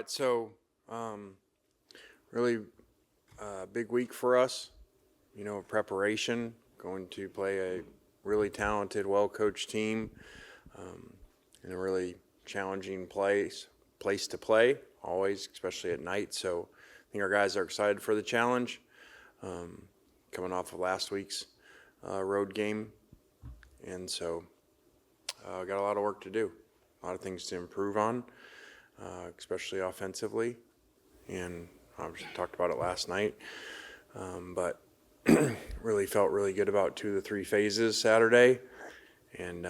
right, so really big week for us. Preparation, going to play a really talented, well-coached team in a really challenging place to play, always, especially at night. So I think our guys are excited for the challenge, coming off of last week's road game. And so got a lot of work to do, a lot of things to improve on, especially offensively. And obviously talked about it last night, but really felt really good about 2 of the 3 phases Saturday. And,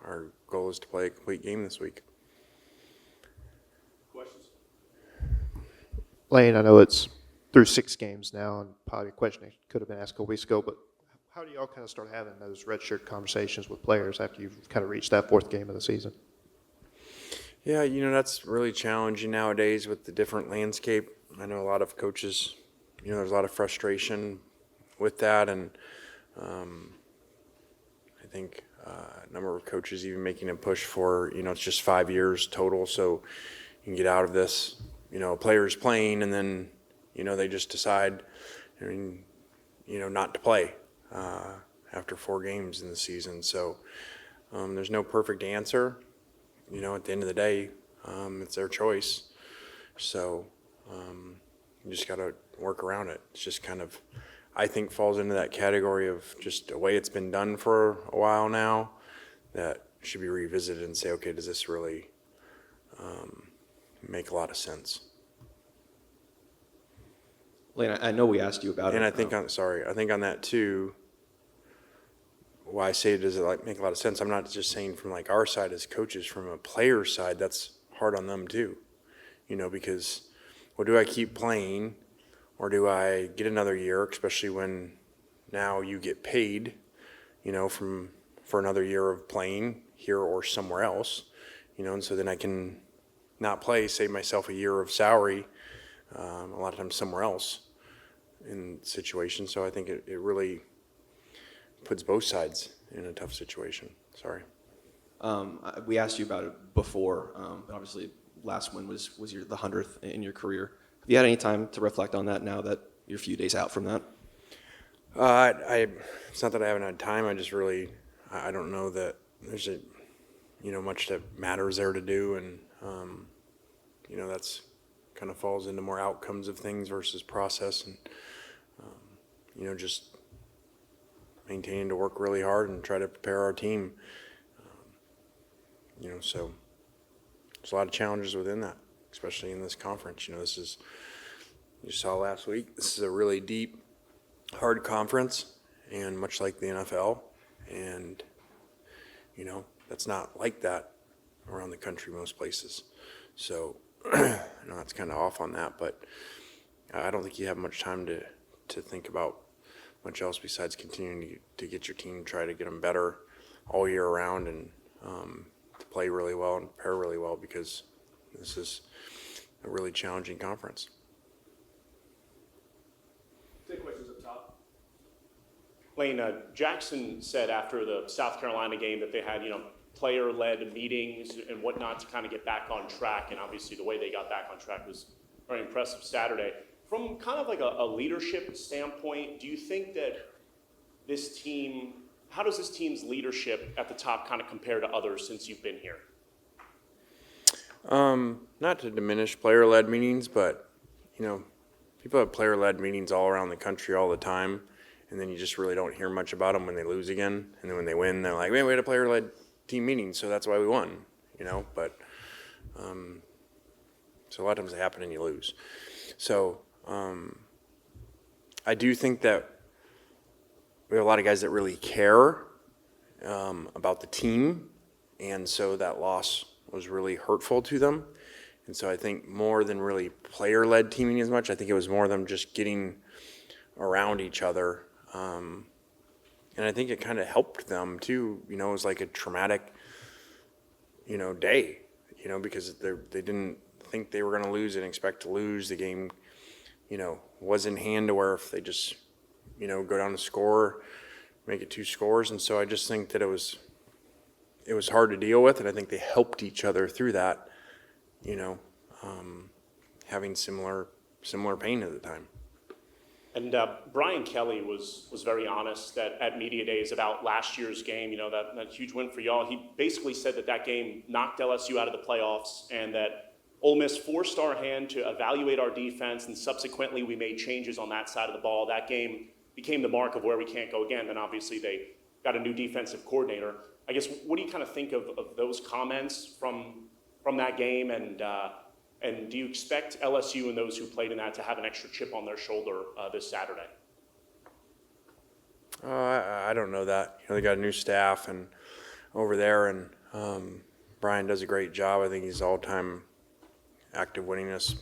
our goal is to play a complete game this week. Questions? Lane, I know it's through 6 games now, and probably a question that could have been asked a couple weeks ago, but how do y'all kind of start having those redshirt conversations with players after you've kind of reached that 4th game of the season? Yeah, that's really challenging nowadays with the different landscape. I know a lot of coaches, there's a lot of frustration with that, and I think a number of coaches even making a push for, it's just 5 years total, so you can get out of this. A player's playing, and then, they just decide, not to play after 4 games in the season. So there's no perfect answer. At the end of the day, it's their choice. So you just got to work around it. It's just kind of, I think, falls into that category of just the way it's been done for a while now that should be revisited and say, okay, does this really make a lot of sense? Lane, I know we asked you about it. And I think on that too, why I say does it make a lot of sense? I'm not just saying from our side as coaches, from a player side, that's hard on them too. Because do I keep playing or do I get another year, especially when now you get paid, for another year of playing here or somewhere else, and so then I can not play, save myself a year of salary, a lot of times somewhere else in situations. So I think it really puts both sides in a tough situation. Sorry. We asked you about it before, but obviously last win was the 100th in your career. Have you had any time to reflect on that now that you're a few days out from that? It's not that I haven't had time. I just really, I don't know that there's much that matters there to do, and that's kind of falls into more outcomes of things versus process, and just maintaining to work really hard and try to prepare our team. So there's a lot of challenges within that, especially in this conference. This is, you saw last week, this is a really deep, hard conference, and much like the NFL, and that's not like that around the country most places. So I know that's kind of off on that, but I don't think you have much time to think about much else besides continuing to get your team, try to get them better all year round, and to play really well and prepare really well, because this is a really challenging conference. Take questions up top. Lane, Jackson said after the South Carolina game that they had, player-led meetings and whatnot to kind of get back on track, and obviously the way they got back on track was very impressive Saturday. From kind of like a leadership standpoint, do you think that this team, how does this team's leadership at the top kind of compare to others since you've been here? Not to diminish player-led meetings, but, people have player-led meetings all around the country all the time, and then you just really don't hear much about them when they lose again. And then when they win, they're like, man, we had a player-led team meeting, so that's why we won, but so a lot of times it happens and you lose. So I do think that we have a lot of guys that really care about the team, and so that loss was really hurtful to them. And so I think more than really player-led teaming as much, I think it was more them just getting around each other. And I think it kind of helped them too. It was like a traumatic, day, because they didn't think they were going to lose and expect to lose. The game, was in hand to where if they just, go down the score, make it 2 scores. And so I just think that it was hard to deal with, and I think they helped each other through that. you know, having similar pain at the time. And Brian Kelly was very honest at media days about last year's game, that huge win for y'all. He basically said that game knocked LSU out of the playoffs and that Ole Miss forced our hand to evaluate our defense, and subsequently we made changes on that side of the ball. That game became the mark of where we can't go again. Then obviously they got a new defensive coordinator. I guess, what do you kind of think of those comments from that game, and do you expect LSU and those who played in that to have an extra chip on their shoulder this Saturday? I don't know that. They got a new staff and over there, and Brian does a great job. I think he's all-time active winningest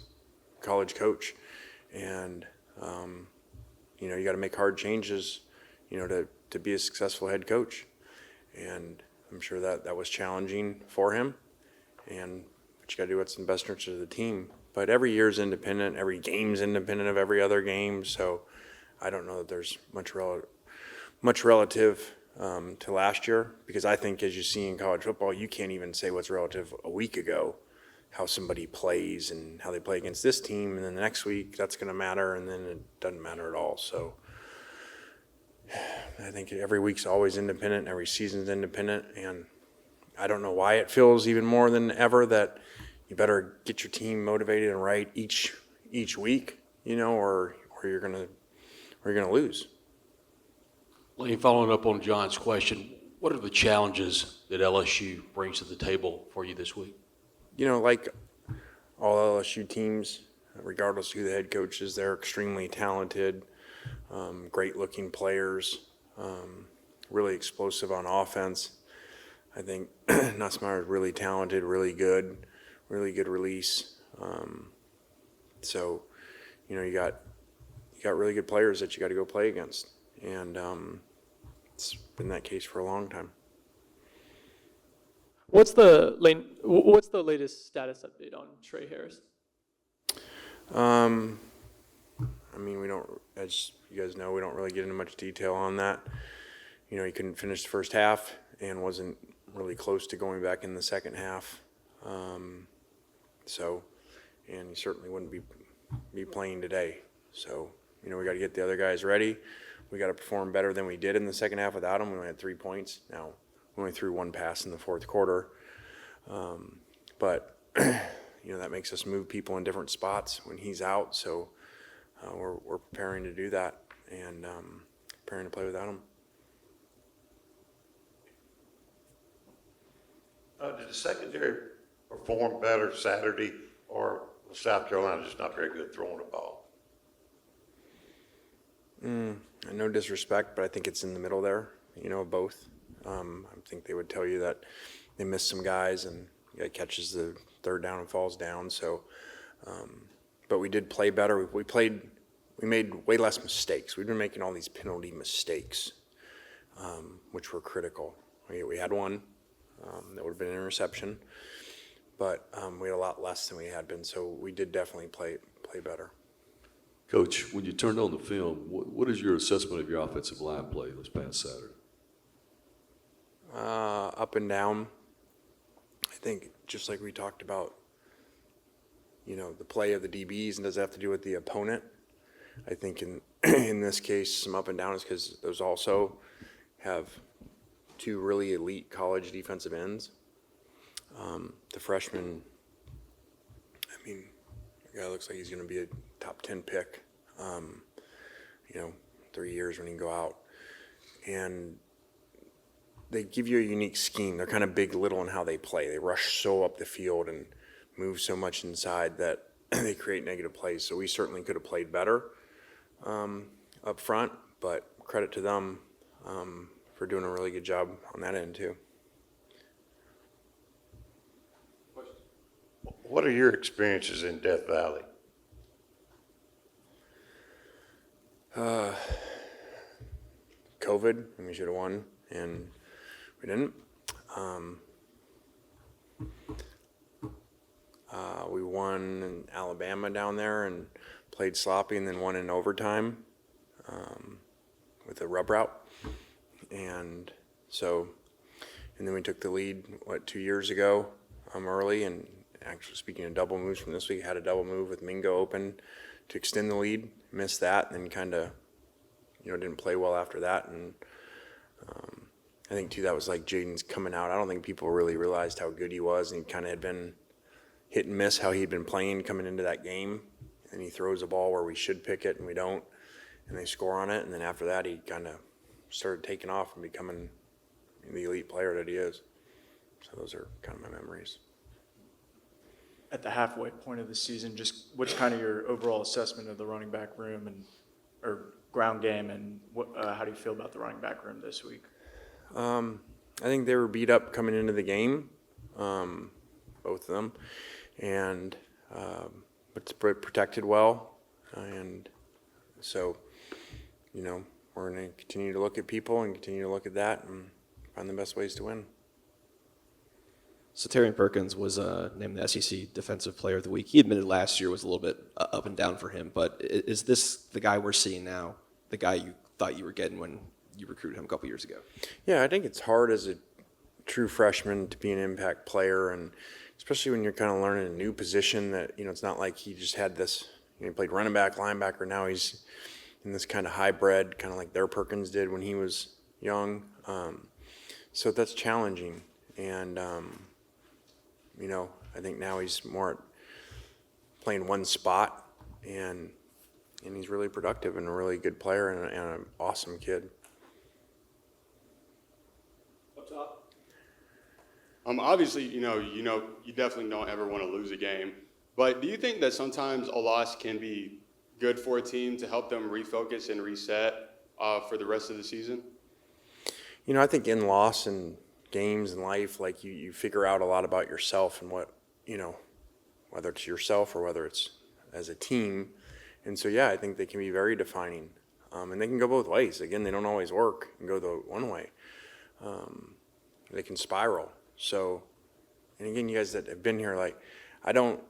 college coach, and you got to make hard changes, to be a successful head coach, and I'm sure that was challenging for him, but you got to do what's in the best interest of the team. But every year's independent, every game's independent of every other game, so I don't know that there's much relative to last year, because I think, as you see in college football, you can't even say what's relative a week ago, how somebody plays and how they play against this team, and then the next week that's going to matter, and then it doesn't matter at all. So I think every week's always independent, every season's independent, and I don't know why it feels even more than ever that you better get your team motivated and right each week, or you're gonna lose. Lane, following up on John's question, what are the challenges that LSU brings to the table for you this week? Like all LSU teams, regardless of who the head coach is, they're extremely talented, great-looking players, really explosive on offense. I think Nussmeier is really talented, really good release. So, you got really good players that you got to go play against, and it's been that case for a long time. What's the latest status update on Trey Harris? We don't, as you guys know, we don't really get into much detail on that. He couldn't finish the first half and wasn't really close to going back in the second half. And he certainly wouldn't be playing today. So, we got to get the other guys ready. We got to perform better than we did in the second half without him. We only had 3 points. Now, we only threw one pass in the fourth quarter. But, that makes us move people in different spots when he's out. So we're preparing to do that and preparing to play without him. Did the secondary perform better Saturday, or was South Carolina just not very good throwing the ball? No disrespect, but I think it's in the middle there, both. I think they would tell you that they missed some guys, and guy catches the third down and falls down. So, but we did play better. We made way less mistakes. We've been making all these penalty mistakes, which were critical. We had one that would have been an interception, but we had a lot less than we had been. So we did definitely play better. Coach, when you turned on the film, what is your assessment of your offensive line play this past Saturday? Up and down. I think just like we talked about, the play of the DBs, and does it have to do with the opponent? I think in this case, some up and down is because those also have two really elite college defensive ends. The freshman, the guy looks like he's going to be a top 10 pick, 3 years when he can go out. And they give you a unique scheme. They're kind of big, little in how they play. They rush so up the field and move so much inside that they create negative plays. So we certainly could have played better up front, but credit to them for doing a really good job on that end too. What are your experiences in Death Valley? COVID, and we should have won, and we didn't. We won in Alabama down there and played sloppy, and then won in overtime with a rub route. And then we took the lead, 2 years ago, early, and actually speaking of double moves from this week, had a double move with Mingo open to extend the lead, missed that, and then kind of, didn't play well after that. And I think too that was like Jaden's coming out. I don't think people really realized how good he was, and he kind of had been hit and miss how he'd been playing coming into that game. And he throws a ball where we should pick it and we don't, and they score on it. And then after that, he kind of started taking off and becoming the elite player that he is. So those are kind of my memories. At the halfway point of the season, just what's kind of your overall assessment of the running back room or ground game, and how do you feel about the running back room this week? I think they were beat up coming into the game, both of them, and but protected well, and so we're going to continue to look at people and continue to look at that and find the best ways to win. So Terrion Perkins was named the SEC Defensive Player of the Week. He admitted last year was a little bit up and down for him, but is this the guy we're seeing now, the guy you thought you were getting when you recruited him a couple years ago? Yeah, I think it's hard as a true freshman to be an impact player, and especially when you're kind of learning a new position that, it's not like he just had this, he played running back, linebacker, now he's in this kind of hybrid, kind of like their Perkins did when he was young. So that's challenging, and I think now he's more playing one spot, and he's really productive and a really good player and an awesome kid. Up top. Obviously, you definitely don't ever want to lose a game. But do you think that sometimes a loss can be good for a team to help them refocus and reset for the rest of the season? I think in loss and games in life, like you figure out a lot about yourself and what, whether it's yourself or whether it's as a team. And so, yeah, I think they can be very defining. And they can go both ways. Again, they don't always work and go the one way. They can spiral. So, and again, you guys that have been here, like, I don't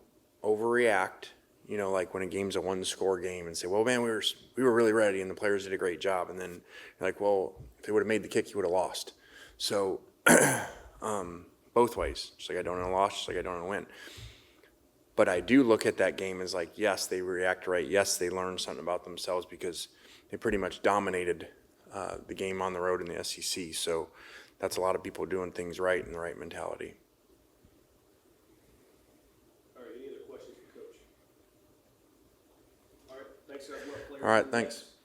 overreact, like when a game's a one-score game and say, well, man, we were really ready and the players did a great job. And then you're like, well, if they would have made the kick, you would have lost. So both ways, just like I don't in a loss, just like I don't in a win. But I do look at that game as like, yes, they react right. Yes, they learned something about themselves because they pretty much dominated the game on the road in the SEC. So that's a lot of people doing things right and the right mentality. All right, any other questions for Coach? All right, thanks, everyone. All right, thanks.